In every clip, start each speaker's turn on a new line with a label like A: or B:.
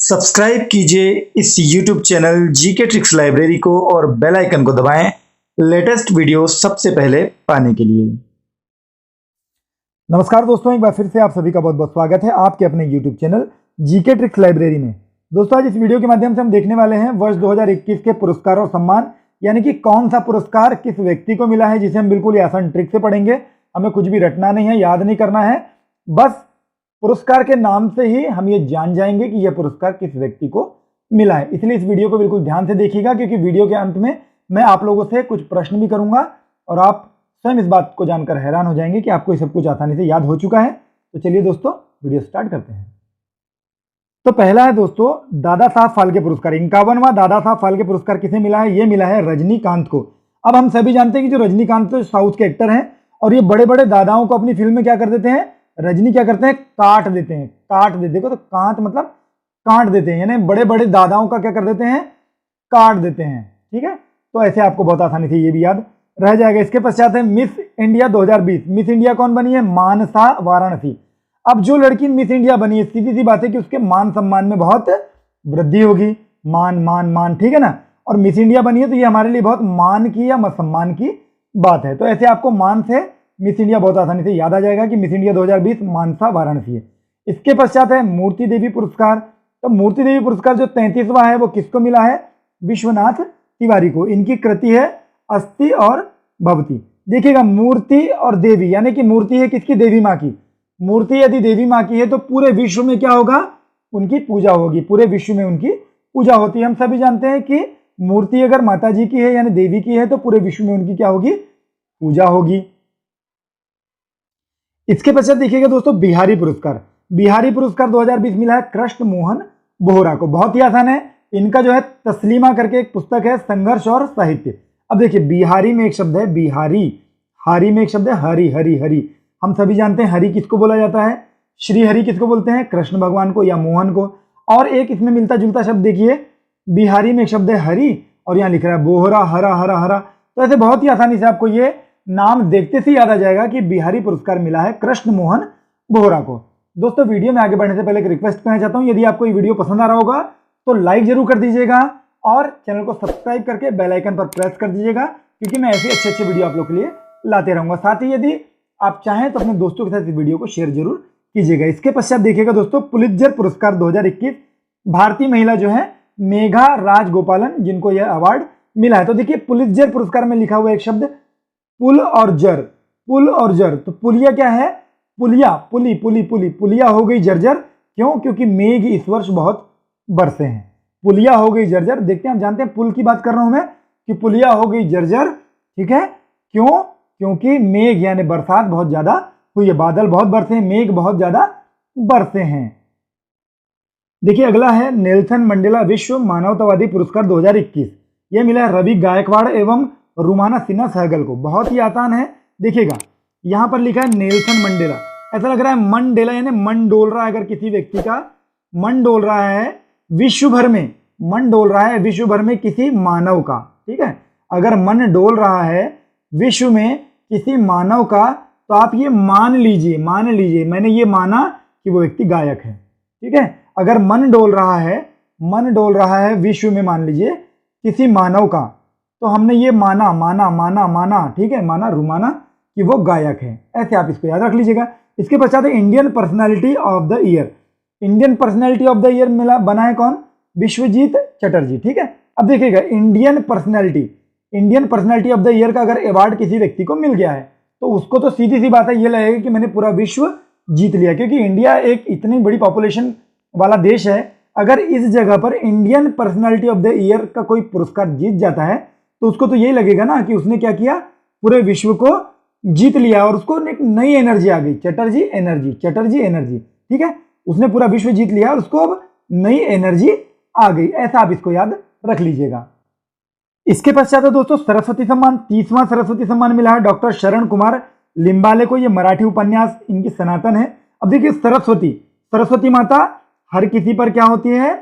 A: Subscribe कीजिए इस YouTube channel GK tricks library को और बेल आइकन को दबाएं लेटेस्ट वीडियो सबसे पहले पाने के लिए।
B: नमस्कार दोस्तों, एक बार फिर से आप सभी का बहुत बहुत स्वागत है आपके अपने YouTube channel GK tricks library में। दोस्तों, आज इस वीडियो के माध्यम से हम देखने वाले हैं वर्ष 2021 के पुरस्कार और सम्मान, यानी कि कौन सा पुरस्कार किस व्यक्ति को मिला है, जिसे हम बिल्कुल आसान ट्रिक से पढ़ेंगे। हमें कुछ भी रटना नहीं है, याद नहीं करना है, बस पुरस्कार के नाम से ही हम ये जान जाएंगे कि यह पुरस्कार किस व्यक्ति को मिला है। इसलिए इस वीडियो को बिल्कुल ध्यान से देखिएगा, क्योंकि वीडियो के अंत में मैं आप लोगों से कुछ प्रश्न भी करूंगा और आप स्वयं इस बात को जानकर हैरान हो जाएंगे कि आपको ये सब कुछ आसानी से याद हो चुका है। तो चलिए दोस्तों, वीडियो स्टार्ट करते हैं। तो पहला है दोस्तों दादा साहब फाल्के पुरस्कार। 51वां दादा साहब फाल्के पुरस्कार किसे मिला है? ये मिला है रजनीकांत को। अब हम सभी जानते हैं कि जो रजनीकांत तो साउथ के एक्टर हैं और ये बड़े बड़े दादाओं को अपनी फिल्म में क्या कर देते हैं, रजनी क्या करते हैं, काट देते हैं। काट देते, देखो तो कांट मतलब काट देते हैं, यानी बड़े बड़े दादाओं का क्या कर देते हैं, काट देते हैं। ठीक है, तो ऐसे आपको बहुत आसानी से ये भी याद रह जाएगा। इसके पश्चात है मिस इंडिया 2020। मिस इंडिया कौन बनी है? मानसा वाराणसी। अब जो लड़की मिस इंडिया बनी है, सीधी सी बात है कि उसके मान सम्मान में बहुत वृद्धि होगी। मान मान मान, ठीक है ना। और मिस इंडिया बनी है तो ये हमारे लिए बहुत मान की या सम्मान की बात है। तो ऐसे आपको मान से मिस इंडिया बहुत आसानी से याद आ जाएगा कि मिस इंडिया 2020 मानसा वाराणसी है। इसके पश्चात है मूर्ति देवी पुरस्कार। तो मूर्ति देवी पुरस्कार जो 33वां है वो किसको मिला है? विश्वनाथ तिवारी को। इनकी कृति है अस्थि और भवती। देखिएगा, मूर्ति और देवी, यानी कि मूर्ति है किसकी? देवी माँ की। मूर्ति यदि देवी माँ की है तो पूरे विश्व में क्या होगा? उनकी पूजा होगी। पूरे विश्व में उनकी पूजा होती है। हम सभी जानते हैं कि मूर्ति अगर माता जी की है यानी देवी की है तो पूरे विश्व में उनकी क्या होगी? पूजा होगी। इसके पश्चात देखिएगा दोस्तों बिहारी पुरस्कार। बिहारी पुरस्कार 2020 मिला है कृष्ण मोहन बोहरा को। बहुत ही आसान है। इनका जो है तस्लीमा करके एक पुस्तक है, संघर्ष और साहित्य। अब देखिए, बिहारी में एक शब्द है बिहारी, हारी में एक शब्द है हरि। हरि हरि हम सभी जानते हैं हरि किसको बोला जाता है? श्री हरि किसको बोलते हैं? कृष्ण भगवान को या मोहन को। और एक इसमें मिलता जुलता शब्द देखिए, बिहारी में एक शब्द है हरि और यहाँ लिख रहा है बोहरा, हरा हरा हरा। तो ऐसे बहुत ही आसानी से आपको ये नाम देखते से याद आ जाएगा कि बिहारी पुरस्कार मिला है कृष्ण मोहन बोहरा को। दोस्तों, वीडियो में आगे बढ़ने से पहले एक रिक्वेस्ट करना चाहता हूं, यदि आपको ये वीडियो पसंद आ रहा होगा तो लाइक जरूर कर दीजिएगा और चैनल को सब्सक्राइब करके बेल आइकन पर प्रेस कर दीजिएगा, क्योंकि मैं ऐसे अच्छे वीडियो आप लोग के लिए लाते रहूंगा। साथ ही यदि आप चाहें तो अपने दोस्तों के साथ इस वीडियो को शेयर जरूर कीजिएगा। इसके पश्चात देखिएगा दोस्तों पुलित्जर पुरस्कार 2021, भारतीय महिला जो है मेघा राजगोपालन, जिनको यह अवार्ड मिला है। तो देखिए, पुलित्जर पुरस्कार में लिखा हुआ एक शब्द पुल और जर। पुल और जर, तो पुलिया क्या है? पुलिया, पुली पुली पुली, पुलिया हो गई जर्जर। क्यों? क्योंकि मेघ इस वर्ष बहुत बरसे हैं। पुलिया हो गई जर्जर। देखते हैं, हम जानते हैं पुल की बात कर रहा हूं मैं कि पुलिया हो गई जर्जर। ठीक है, क्यों? क्योंकि मेघ यानी बरसात बहुत ज्यादा हुई है, बादल बहुत बरसे हैं, मेघ बहुत ज्यादा बरसे हैं। देखिए, अगला है नेल्सन मंडेला विश्व मानवतावादी पुरस्कार 2021। यह मिला है रवि गायकवाड़ एवं रुमाना सिन्हा सहगल को। बहुत ही आसान है। देखिएगा, यहां पर लिखा है नेल्सन मंडेला। ऐसा लग रहा है मंडेला यानी मन डोल रहा है। अगर किसी व्यक्ति का मन डोल रहा है विश्व भर में, मन डोल रहा है विश्व भर में किसी मानव का, ठीक है, अगर मन डोल रहा है विश्व में किसी मानव का, तो आप ये मान लीजिए मैंने ये माना कि वो व्यक्ति गायक है। ठीक है, अगर मन डोल रहा है विश्व में, मान लीजिए किसी मानव का, तो हमने ये माना, ठीक है, माना रुमाना कि वो गायक है। ऐसे आप इसको याद रख लीजिएगा। इसके पश्चात है Indian personality of the year. Indian personality of the year मिला, बना है कौन? विश्वजीत चटर्जी। ठीक है, अब देखिएगा, Indian personality of the year का अगर अवार्ड किसी व्यक्ति को मिल गया है तो उसको तो सीधी सी बात है, ये लगेगा कि मैंने पूरा विश्व जीत लिया, क्योंकि इंडिया एक इतनी बड़ी पॉपुलेशन वाला देश है। अगर इस जगह पर Indian personality of the year का कोई पुरस्कार जीत जाता है तो उसको तो यही लगेगा ना कि उसने क्या किया, पूरे विश्व को जीत लिया और उसको एक नई एनर्जी आ गई, चटर्जी एनर्जी। ठीक है, उसने पूरा विश्व जीत लिया और उसको अब नई एनर्जी आ गई। ऐसा आप इसको याद रख लीजिएगा। इसके पश्चात है दोस्तों सरस्वती सम्मान। 30वां सरस्वती सम्मान मिला है डॉक्टर शरण कुमार लिम्बाले को। ये मराठी उपन्यास इनकी सनातन है। अब देखिए, सरस्वती माता हर किसी पर क्या होती है?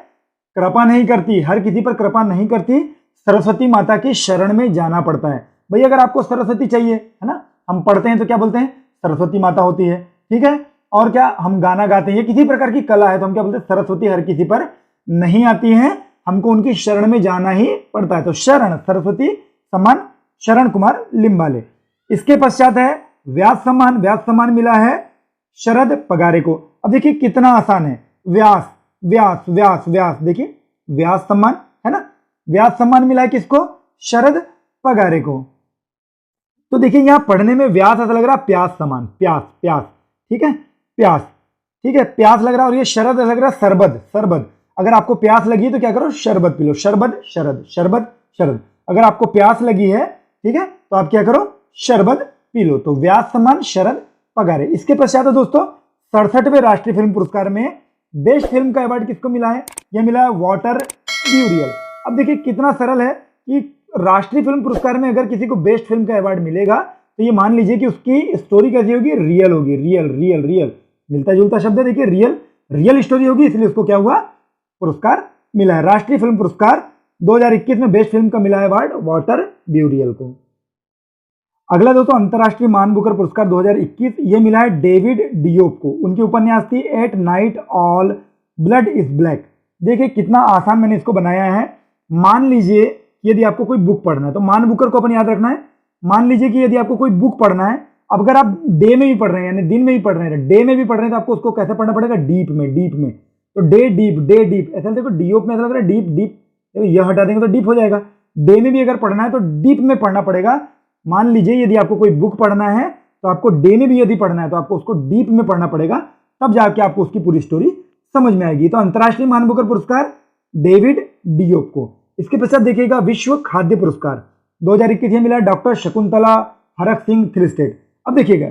B: कृपा नहीं करती, हर किसी पर कृपा नहीं करती। सरस्वती माता की शरण में जाना पड़ता है। भाई, अगर आपको सरस्वती चाहिए, है ना, हम पढ़ते हैं तो क्या बोलते हैं? सरस्वती माता होती है। ठीक है, और क्या हम गाना गाते हैं, किसी प्रकार की कला है तो हम क्या बोलते हैं? सरस्वती हर किसी पर नहीं आती हैं, हमको उनकी शरण में जाना ही पड़ता है। तो शरण सरस्वती सम्मान शरण कुमार लिम्बाले। इसके पश्चात है व्यास सम्मान। व्यास सम्मान मिला है शरद पगारे को। अब देखिए कितना आसान है, व्यास व्यास व्यास व्यास, देखिए व्यास सम्मान है ना, व्यास सम्मान मिला है किसको, शरद पगारे को। तो देखिए यहां पढ़ने में व्यास ऐसा लग रहा है प्यास समान, प्यास प्यास, ठीक है प्यास, ठीक है प्यास लग रहा है। और ये शरद लग रहा है सरबत सरबत। अगर आपको प्यास लगी तो क्या करो, शरबत पी लो, शरबत शरद शरबत शरद। अगर आपको प्यास लगी है, ठीक है, तो आप क्या करो, शरबत पी लो। तो व्यास सम्मान शरद पगारे। इसके पश्चात है दोस्तों 67वें राष्ट्रीय फिल्म पुरस्कार में बेस्ट फिल्म का अवार्ड किसको मिला है, यह मिला है वाटर ब्यूरियल। अब देखिए कितना सरल है कि राष्ट्रीय फिल्म पुरस्कार में अगर किसी को बेस्ट फिल्म का अवार्ड मिलेगा तो ये मान लीजिए कि उसकी स्टोरी कैसी होगी, रियल होगी, रियल रियल रियल, मिलता जुलता शब्द है, देखिए रियल रियल स्टोरी होगी, इसलिए उसको क्या हुआ, पुरस्कार मिला है। राष्ट्रीय फिल्म पुरस्कार 2021 में बेस्ट फिल्म का मिला है अवार्ड वाटर ब्यूरियल को। अगला दोस्तों अंतरराष्ट्रीय मान बुकर पुरस्कार 2021, ये मिला है डेविड डियोप को। उनकी उपन्यास थी at night all blood is black. देखिए कितना आसान मैंने इसको बनाया है। मान लीजिए यदि आपको कोई बुक पढ़ना है, तो मान बुकर को अपन याद रखना है। मान लीजिए कि यदि आपको कोई बुक पढ़ना है, अब अगर आप डे में भी पढ़ रहे हैं, यानी दिन में भी पढ़ रहे हैं, डे में भी पढ़ रहे हैं, तो आपको उसको कैसे पढ़ना पड़ेगा, डीप में, डीप में। तो डे डीप ऐसा देखो, डियोप में ऐसा लग रहा है डीप डीप, यह हटा देंगे तो डीप हो जाएगा। डे में भी अगर पढ़ना है तो डीप में पढ़ना पड़ेगा। मान लीजिए यदि आपको कोई बुक पढ़ना है तो आपको डे में भी यदि पढ़ना है तो आपको उसको डीप में पढ़ना पड़ेगा, तब जाके आपको उसकी पूरी स्टोरी समझ में आएगी। तो अंतरराष्ट्रीय मान बुकर पुरस्कार डेविड डियोप को। इसके पश्चात देखिएगा विश्व खाद्य पुरस्कार 2021 मिला डॉक्टर शकुंतला हरक सिंह थ्रिस्टेट। अब देखिएगा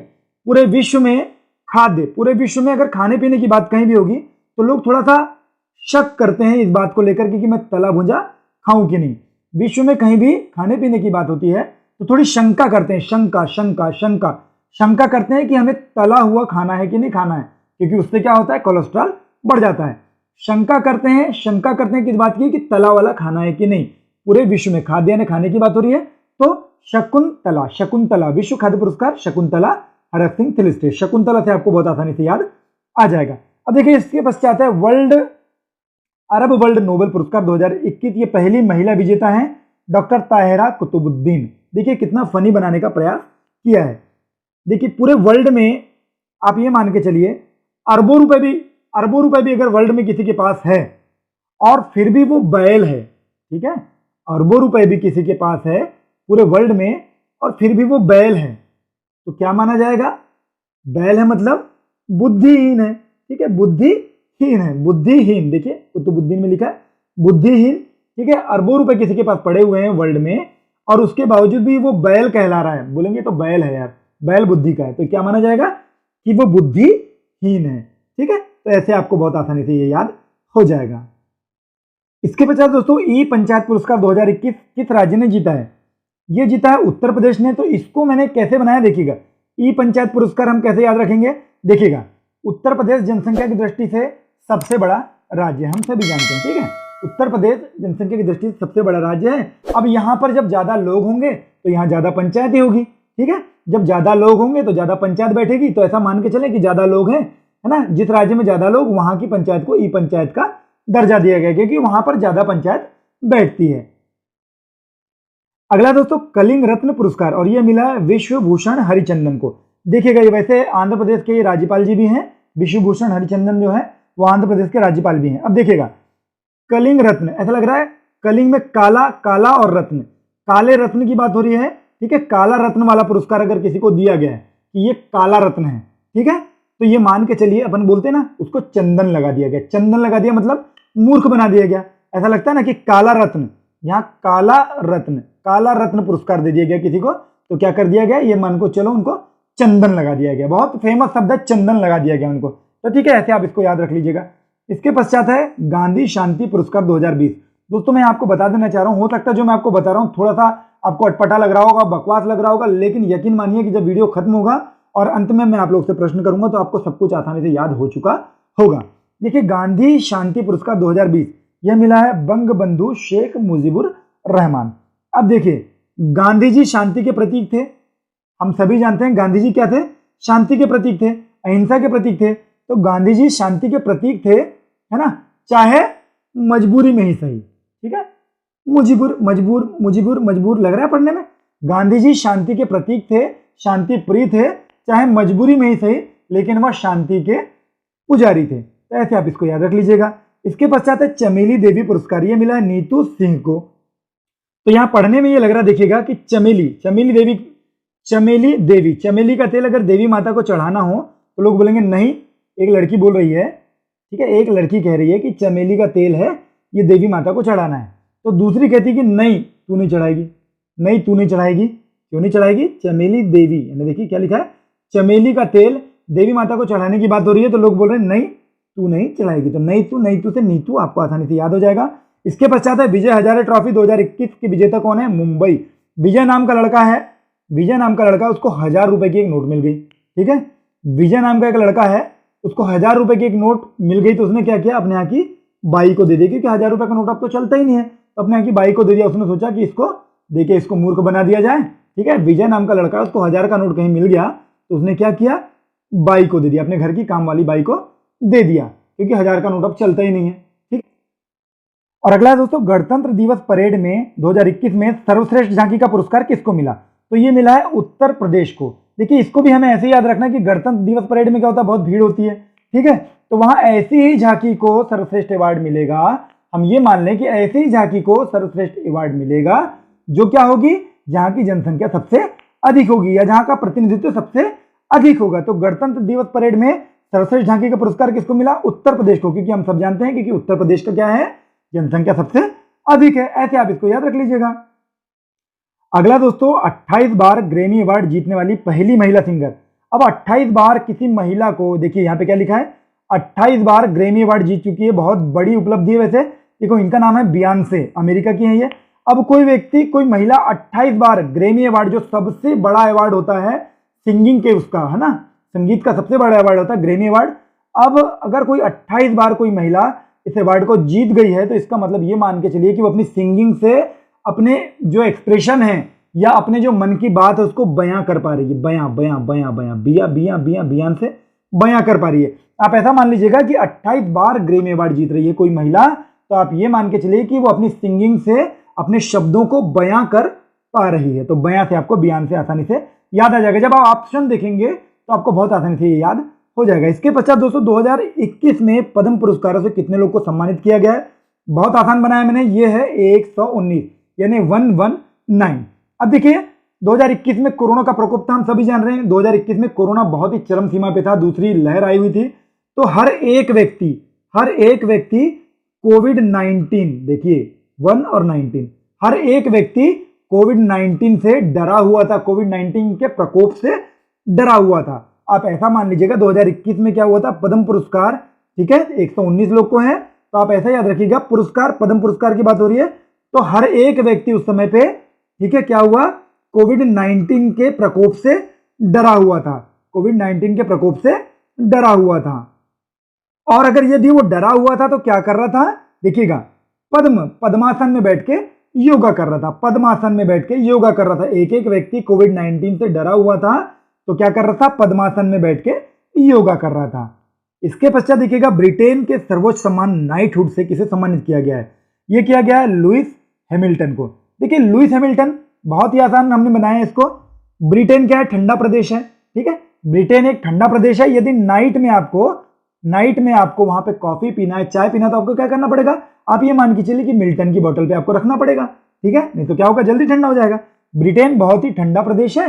B: पूरे विश्व में खाद्य, पूरे विश्व में अगर खाने पीने की बात कहीं भी होगी तो लोग थोड़ा सा शक करते हैं इस बात को लेकर कि मैं तला भुजा खाऊं कि नहीं। विश्व में कहीं भी खाने पीने की बात होती है तो थोड़ी शंका करते हैं, शंका शंका शंका शंका करते हैं कि हमें तला हुआ खाना है कि नहीं खाना है, क्योंकि उससे क्या होता है, कोलेस्ट्रॉल बढ़ जाता है। शंका करते हैं किस बात की, कि तला वाला खाना है कि नहीं। पूरे विश्व में खाद्य यानी खाने की बात हो रही है। तो शकुंतला विश्व खाद्य पुरस्कार शकुंतला हरक सिंह थ्रिस्टेट। शकुंतला से आपको बहुत आसानी से याद आ जाएगा। अब देखिए इसके पश्चात है अरब वर्ल्ड नोबेल पुरस्कार 2021। ये पहली महिला विजेता है डॉक्टर ताहिरा कुतुबुद्दीन। देखिए कितना फनी बनाने का प्रयास किया है। देखिए पूरे वर्ल्ड में आप ये मान के चलिए अरबों रुपए भी अगर वर्ल्ड में किसी के पास है और फिर भी वो बैल है, ठीक है, अरबों रुपए भी किसी के पास है पूरे वर्ल्ड में और फिर भी वो बैल है, तो क्या माना जाएगा, बैल है मतलब बुद्धिहीन है, ठीक है, बुद्धिहीन है, बुद्धिहीन। देखिए कुतुबुद्दीन में लिखा है बुद्धिहीन, ठीक है। अरबों रुपए किसी के पास पड़े हुए हैं वर्ल्ड में और उसके बावजूद भी वो बैल कहला रहा है, बोलेंगे तो बैल है यार, बैल बुद्धि का है, तो क्या माना जाएगा कि वो बुद्धिहीन है, ठीक है। तो ऐसे आपको बहुत आसानी से ये याद हो जाएगा। इसके पश्चात दोस्तों ई पंचायत पुरस्कार 2021 किस राज्य ने जीता है, ये जीता है उत्तर प्रदेश ने। तो इसको मैंने कैसे बनाया देखिएगा, ई पंचायत पुरस्कार हम कैसे याद रखेंगे, देखिएगा उत्तर प्रदेश जनसंख्या की दृष्टि से सबसे बड़ा राज्य, हम सभी जानते हैं, ठीक है। उत्तर प्रदेश जनसंख्या की दृष्टि से सबसे बड़ा राज्य है। अब यहाँ पर जब ज्यादा लोग होंगे तो यहाँ ज्यादा पंचायत ही होगी, ठीक है। जब ज्यादा लोग होंगे तो ज्यादा पंचायत बैठेगी, तो ऐसा मान के चले कि ज्यादा लोग हैं, है ना, जिस राज्य में ज्यादा लोग वहां की पंचायत को ई पंचायत का दर्जा दिया गया, क्योंकि वहां पर ज्यादा पंचायत बैठती है। अगला दोस्तों कलिंग रत्न पुरस्कार, और यह मिला विश्वभूषण हरिचंदन को। देखिएगा ये वैसे आंध्र प्रदेश के राज्यपाल जी भी हैं, विश्वभूषण हरिचंदन जो है वो आंध्र प्रदेश के राज्यपाल भी हैं। अब देखिएगा कलिंग रत्न, ऐसा लग रहा है कलिंग में काला, काला और रत्न, काले रत्न की बात हो रही है, ठीक है। काला रत्न वाला पुरस्कार अगर किसी को दिया गया है कि ये काला रत्न है, ठीक है, तो ये मान के चलिए अपन बोलते हैं ना, उसको चंदन लगा दिया गया। चंदन लगा दिया मतलब मूर्ख बना दिया गया। ऐसा लगता है ना कि काला रत्न, यहाँ काला रत्न पुरस्कार दे दिया गया किसी को, तो क्या कर दिया गया, ये मान को चलो उनको चंदन लगा दिया गया। बहुत फेमस शब्द है, चंदन लगा दिया गया उनको, तो ठीक है, ऐसे आप इसको याद रख लीजिएगा। इसके पश्चात है गांधी शांति पुरस्कार 2020। दोस्तों मैं आपको बता देना चाह रहा हूं, हो सकता है जो मैं आपको बता रहा हूं थोड़ा सा आपको अटपटा लग रहा होगा, बकवास लग रहा होगा, लेकिन यकीन मानिए कि जब वीडियो खत्म होगा और अंत में मैं आप लोग से प्रश्न करूंगा तो आपको सब कुछ आसानी से याद हो चुका होगा। देखिए गांधी शांति पुरस्कार 2020 यह मिला है बंग बंधु शेख मुजीबुर रहमान। अब देखिए गांधी जी शांति के प्रतीक थे, हम सभी जानते हैं गांधी जी क्या थे, शांति के प्रतीक थे, अहिंसा के प्रतीक थे। तो गांधी जी शांति के प्रतीक थे, है ना, चाहे मजबूरी में ही सही। ठीक है, मुजीबुर मजबूर मुजीबुर मजबूर लग रहा है पढ़ने में। गांधी जी शांति के प्रतीक थे, शांति प्रिय थे, चाहे मजबूरी में ही सही, लेकिन वह शांति के पुजारी थे। तो ऐसे आप इसको याद रख लीजिएगा। इसके पश्चात है चमेली देवी पुरस्कार, ये मिला है नीतू सिंह को। तो यहाँ पढ़ने में ये लग रहा देखिएगा कि चमेली चमेली का तेल अगर देवी माता को चढ़ाना हो तो लोग बोलेंगे नहीं, एक लड़की बोल रही है, ठीक है, एक लड़की कह रही है कि चमेली का तेल है, ये देवी माता को चढ़ाना है। तो दूसरी कहती है कि नहीं तू नहीं चढ़ाएगी, नहीं तू नहीं चढ़ाएगी। क्यों नहीं चढ़ाएगी? चमेली देवी, यानी देखिए क्या लिखा है, चमेली का तेल देवी माता को चढ़ाने की बात हो रही है, तो लोग बोल रहे हैं नहीं तू नहीं चढ़ाएगी। तो नहीं तू से नीतू आपको आसानी से याद हो जाएगा। इसके पश्चात है विजय हजारे ट्रॉफी 2021 की विजेता कौन है? मुंबई। विजय नाम का लड़का है, विजय नाम का लड़का, उसको 1000 रुपए की एक नोट मिल गई। ठीक है, विजय नाम का एक लड़का है, उसको 1000 रुपए की एक नोट मिल गई, तो उसने क्या किया, अपने यहाँ की बाई को दे दी, क्योंकि 1000 रुपए का नोट अब तो चलता ही नहीं है, तो अपने यहाँ की बाई को दे दिया। उसने सोचा कि इसको देके इसको मूर्ख बना दिया जाए। ठीक है, विजय नाम का लड़का, उसको 1000 का नोट कहीं मिल गया, तो उसने क्या किया, बाई को दे दिया, अपने घर की काम वाली बाई को दे दिया, क्योंकि 1000 का नोट अब चलता ही नहीं है। ठीक, और अगला है दोस्तों, गणतंत्र दिवस परेड में 2021 में सर्वश्रेष्ठ झांकी का पुरस्कार किसको मिला? तो ये मिला है उत्तर प्रदेश को। देखिए इसको भी हमें ऐसे याद रखना कि गणतंत्र दिवस परेड में क्या होता है, बहुत भीड़ होती है। ठीक है, तो वहां ऐसी ही झांकी को सर्वश्रेष्ठ अवार्ड मिलेगा। हम ये मान लें कि ऐसी ही झांकी को सर्वश्रेष्ठ अवार्ड मिलेगा जो क्या होगी, जहां की जनसंख्या सबसे अधिक होगी या जहां का प्रतिनिधित्व सबसे अधिक होगा। तो गणतंत्र दिवस परेड में सर्वश्रेष्ठ झांकी का पुरस्कार किसको मिला? उत्तर प्रदेश को, क्योंकि हम सब जानते हैं कि उत्तर प्रदेश का क्या है, जनसंख्या सबसे अधिक है। ऐसे आप इसको याद रख लीजिएगा। अगला दोस्तों, 28 बार ग्रैमी अवार्ड जीतने वाली पहली महिला सिंगर। अब 28 बार किसी महिला को, देखिए यहाँ पे क्या लिखा है, 28 बार ग्रैमी अवार्ड जीत चुकी है, बहुत बड़ी उपलब्धि है। वैसे देखो इनका नाम है बियॉन्से, अमेरिका की है ये। अब कोई व्यक्ति, कोई महिला 28 बार ग्रैमी अवार्ड, जो सबसे बड़ा अवार्ड होता है सिंगिंग के, उसका है ना, संगीत का सबसे बड़ा अवार्ड होता है ग्रैमी अवार्ड। अब अगर कोई 28 बार कोई महिला इस अवार्ड को जीत गई है, तो इसका मतलब ये मान के चलिए कि वो अपनी सिंगिंग से अपने जो एक्सप्रेशन है या अपने जो मन की बात है उसको बयां कर पा रही है, बयां से बयां कर पा रही है। आप ऐसा मान लीजिएगा कि 28 बार ग्रैमी अवार्ड जीत रही है कोई महिला, तो आप ये मान के चलिए कि वो अपनी सिंगिंग से अपने शब्दों को बयां कर पा रही है। तो बयां से आपको बयान से आसानी से याद आ जाएगा। जब आप ऑप्शन देखेंगे तो आपको बहुत आसानी से ये याद हो जाएगा। इसके पश्चात दोस्तों 2021 में पद्म पुरस्कारों से कितने लोग को सम्मानित किया गया है? बहुत आसान बनाया मैंने, ये है 119, यानी 119। अब देखिए 2021 में कोरोना का प्रकोप था, हम सभी जान रहे हैं। 2021 में कोरोना बहुत ही चरम सीमा पे था, दूसरी लहर आई हुई थी। तो हर एक व्यक्ति कोविड-19, देखिए 1 और 19, हर एक व्यक्ति कोविड-19 से डरा हुआ था, कोविड-19 के प्रकोप से डरा हुआ था। आप ऐसा मान लीजिएगा 2021 में क्या हुआ था, पद्म पुरस्कार, ठीक है, 119 लोग को है, तो आप ऐसा याद रखिएगा, पुरस्कार, पद्म पुरस्कार की बात हो रही है, तो हर एक व्यक्ति उस समय पे, ठीक है, क्या हुआ, कोविड-19 के प्रकोप से डरा हुआ था, कोविड-19 के प्रकोप से डरा हुआ था। और अगर यदि वो डरा हुआ था तो क्या कर रहा था, देखिएगा, पद्मासन में बैठ के योगा कर रहा था, पद्मासन में बैठ के योगा कर रहा था। एक एक व्यक्ति कोविड-19 से डरा हुआ था, तो क्या कर रहा था, पद्मासन में बैठ के योगा कर रहा था। इसके पश्चात देखिएगा, ब्रिटेन के सर्वोच्च सम्मान नाइटहुड से किसे सम्मानित किया गया है? यह किया गया है लुइस हैमिल्टन को। देखिए लुइस हैमिल्टन बहुत ही आसान हमने बनाया है इसको। ब्रिटेन क्या है, ठंडा प्रदेश है, ठीक है, ब्रिटेन एक ठंडा प्रदेश है। यदि नाइट में आपको वहां पे कॉफी पीना है, चाय पीना, तो आपको क्या करना पड़ेगा, आप ये मान के चलिए कि मिल्टन की बोतल पे आपको रखना पड़ेगा, ठीक है, नहीं तो क्या होगा, जल्दी ठंडा हो जाएगा। ब्रिटेन बहुत ही ठंडा प्रदेश है।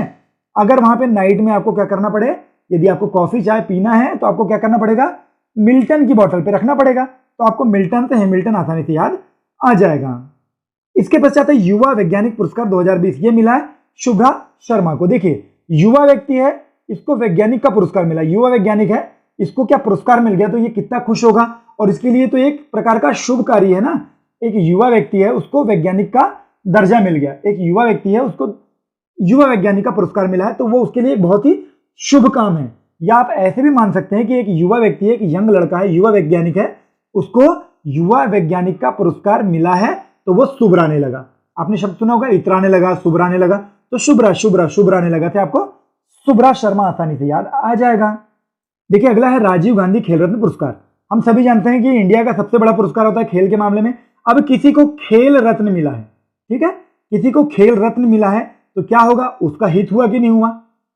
B: अगर वहां पे नाइट में आपको क्या करना पड़े, यदि आपको कॉफी चाय पीना है तो आपको क्या करना पड़ेगा, मिल्टन की बोतल पे रखना पड़ेगा, तो आपको मिल्टन से हैमिल्टन आसानी से याद आ जाएगा। इसके पश्चात है युवा वैज्ञानिक पुरस्कार 2020, ये मिला है शुभ्रा शर्मा को। देखिए युवा व्यक्ति है, इसको वैज्ञानिक का पुरस्कार मिला, युवा वैज्ञानिक है, इसको क्या पुरस्कार मिल गया, तो ये कितना खुश होगा। और इसके लिए तो एक प्रकार का शुभ कार्य है ना, एक युवा व्यक्ति है उसको वैज्ञानिक का दर्जा मिल गया, एक युवा व्यक्ति है उसको युवा वैज्ञानिक का पुरस्कार मिला है, तो वो उसके लिए एक बहुत ही शुभ काम है। या आप ऐसे भी मान सकते हैं कि एक युवा व्यक्ति है, एक यंग लड़का है, युवा वैज्ञानिक है, उसको युवा वैज्ञानिक का पुरस्कार मिला है, तो वो शुभराने लगा। आपने शब्द सुना होगा, इतराने लगा, शुभराने लगा, तो शुभराने लगा थे, आपको शुभ्रा शर्मा आसानी से याद आ जाएगा। देखिए अगला है राजीव गांधी खेल रत्न पुरस्कार। हम सभी जानते हैं कि इंडिया का सबसे बड़ा पुरस्कार होता है खेल के मामले में। अब किसी को खेल रत्न मिला है, ठीक है, किसी को खेल रत्न मिला है तो क्या होगा, उसका हित हुआ कि नहीं हुआ?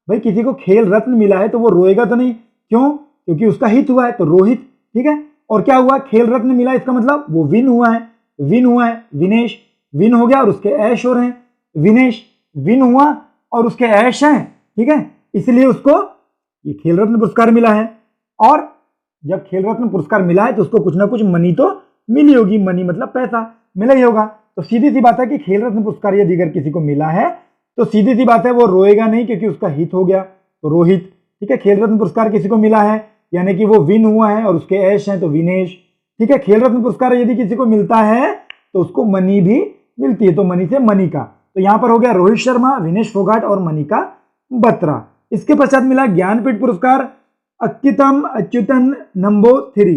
B: भाई किसी को खेल रत्न मिला है तो वो रोएगा तो नहीं, क्यों? क्योंकि उसका हित हुआ है, तो रोहित, ठीक है। और क्या हुआ, खेल रत्न मिला, इसका मतलब वो विन हुआ है, विन हुआ है, विनेश विन हो गया और उसके ऐश हो रहे हैं, विनेश विन हुआ और उसके ऐश हैं, ठीक है, इसलिए उसको ये खेल रत्न पुरस्कार मिला है। और जब खेल रत्न पुरस्कार मिला है तो उसको कुछ ना कुछ मनी तो मिली होगी, मनी मतलब पैसा मिला ही होगा। तो सीधी सी बात है कि खेल रत्न पुरस्कार यदि अगर किसी को मिला है तो सीधी सी बात है वो रोएगा नहीं, क्योंकि उसका हित हो गया, तो रोहित, ठीक है। खेल रत्न पुरस्कार किसी को मिला है यानी कि वो विन हुआ है और उसके ऐश हैं, तो विनेश, ठीक है। खेल रत्न पुरस्कार यदि किसी को मिलता है तो उसको मनी भी मिलती है, तो मनी से मनिका, तो यहां पर हो गया रोहित शर्मा, विनेश फोगाट और मनिका बत्रा। इसके पश्चात मिला ज्ञानपीठ पुरस्कार अक्कितम अच्युतन नंबूथिरी।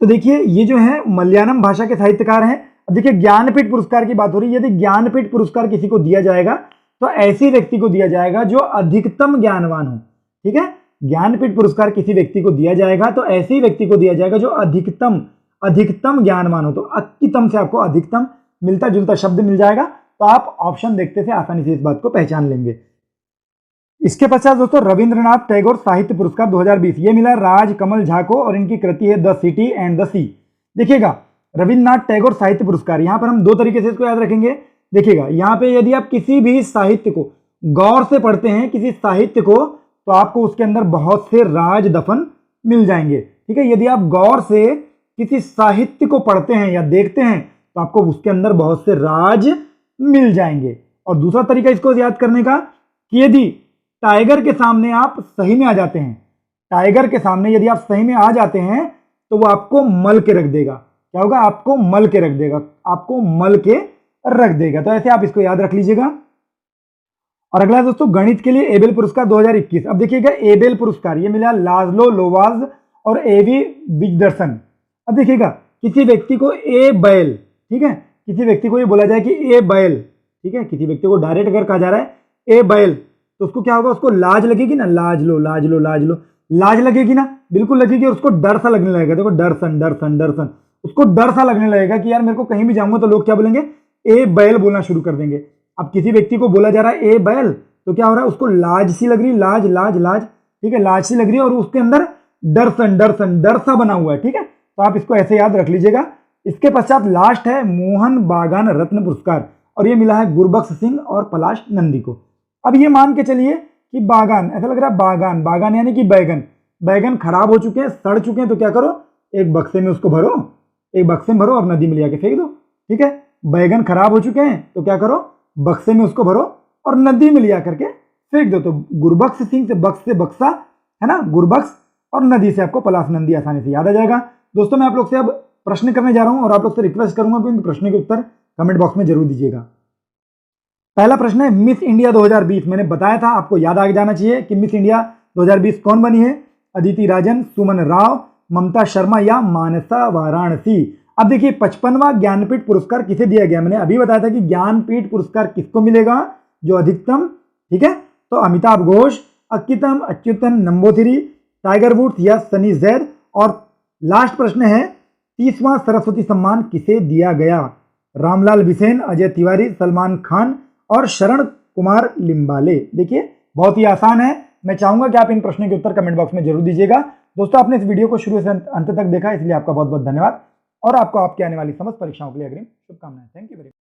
B: तो देखिए ये जो है मलयालम भाषा के साहित्यकार हैं। अब देखिए ज्ञानपीठ पुरस्कार की बात हो रही है, यदि ज्ञानपीठ पुरस्कार किसी को दिया जाएगा तो ऐसे व्यक्ति को दिया जाएगा जो अधिकतम ज्ञानवान हो, ठीक है। ज्ञानपीठ पुरस्कार किसी व्यक्ति को दिया जाएगा तो ऐसे ही व्यक्ति को दिया जाएगा जो अधिकतम ज्ञानवान हो। तो अक्कितम से आपको अधिकतम मिलता जुलता शब्द मिल जाएगा, तो आप ऑप्शन देखते से आसानी से इस बात को पहचान लेंगे। इसके पश्चात दोस्तों रविंद्रनाथ टैगोर साहित्य पुरस्कार 2020 ये मिला राज कमल झा को और इनकी कृति है द सिटी एंड द सी। देखिएगा रविंद्रनाथ टैगोर साहित्य पुरस्कार, यहां पर हम दो तरीके से इसको याद रखेंगे। देखिएगा यहाँ पे यदि आप किसी भी साहित्य को गौर से पढ़ते हैं, किसी साहित्य को, तो आपको उसके अंदर बहुत से राज दफन मिल जाएंगे, ठीक है। यदि आप गौर से किसी साहित्य को पढ़ते हैं या देखते हैं तो आपको उसके अंदर बहुत से राज मिल जाएंगे। और दूसरा तरीका इसको याद करने का कि यदि टाइगर के सामने आप सही में आ जाते हैं, टाइगर के सामने यदि आप सही में आ जाते हैं तो वो आपको मल के रख देगा। क्या होगा, आपको मल के रख देगा, आपको मल के रख देगा। तो ऐसे आप इसको याद रख लीजिएगा। और अगला दोस्तों गणित के लिए एबेल पुरस्कार 2021। अब देखिएगा एबेल पुरस्कार ये मिला लाजलो लोवाज और एवी विजदर्सन। अब देखिएगा किसी व्यक्ति को ए बैल, ठीक है, किसी व्यक्ति को ये बोला जाए कि ए बैल, ठीक है, किसी व्यक्ति को डायरेक्ट अगर कहा जा रहा है ए बैल तो उसको क्या होगा, उसको लाज लगेगी ना, लाज लो लाज लो लाज लो, लाज लगेगी ना, बिल्कुल लगेगी। और उसको डर सा लगने लगेगा, देखो डरसन डरसन डरसन, उसको डर सा लगने लगेगा कि यार मेरे को कहीं भी जाऊंगा तो लोग क्या बोलेंगे, ए बैल बोलना शुरू कर देंगे। अब किसी व्यक्ति को बोला जा रहा है ए बैल तो क्या हो रहा है, उसको लाज सी लग रही, लाज लाज लाज, ठीक है, लाज सी लग रही है और उसके अंदर डरसन डरसन डर सा बना हुआ है, ठीक है। तो आप इसको ऐसे याद रख लीजिएगा। इसके पश्चात लास्ट है मोहन बागान रत्न पुरस्कार और ये मिला है गुरबख्श सिंह और पलाश नंदी को। अब ये मान के चलिए कि बागान, ऐसा लग रहा है बागान, बागान यानी कि बैगन, बैगन खराब हो चुके हैं, सड़ चुके हैं, तो क्या करो, एक बक्से में उसको भरो, एक बक्से में भरो और नदी में ले जाके फेंक दो, ठीक है। बैगन खराब हो चुके हैं तो क्या करो, बक्से में उसको भरो और नदी में ले जा करके फेंक दो। तो गुरबख्श सिंह से बक्स से बक्सा है ना, गुरबख्श, और नदी से आपको पलाश नंदी आसानी से याद आ जाएगा। दोस्तों मैं आप लोग से अब प्रश्न करने जा रहा हूं और आप लोग से रिक्वेस्ट करूंगा कि इन प्रश्नों के उत्तर कमेंट बॉक्स में जरूर दीजिएगा। पहला प्रश्न है मिस इंडिया 2020। मैंने बताया था आपको याद आ जाना चाहिए कि मिस इंडिया 2020 कौन बनी है, अदिति राजन, सुमन राव, ममता शर्मा या मानसा वाराणसी। अब देखिए 55वां ज्ञानपीठ पुरस्कार किसे दिया गया, मैंने अभी बताया था कि ज्ञानपीठ पुरस्कार किसको मिलेगा, जो अधिकतम, ठीक है। तो अमिताभ घोष, अक्कितम अच्युतन नंबूथिरी, टाइगर वुड्स या सनी जैद। और लास्ट प्रश्न है 30वां सरस्वती सम्मान किसे दिया गया, रामलाल बिसेन, अजय तिवारी, सलमान खान और शरण कुमार लिम्बाले। देखिए बहुत ही आसान है, मैं चाहूंगा कि आप इन प्रश्नों के उत्तर कमेंट बॉक्स में जरूर दीजिएगा। दोस्तों आपने इस वीडियो को शुरू से अंत तक देखा, इसलिए आपका बहुत बहुत धन्यवाद और आपको आपके आने वाली समस्त परीक्षाओं के लिए अग्रिम शुभकामनाएं। Thank you very much.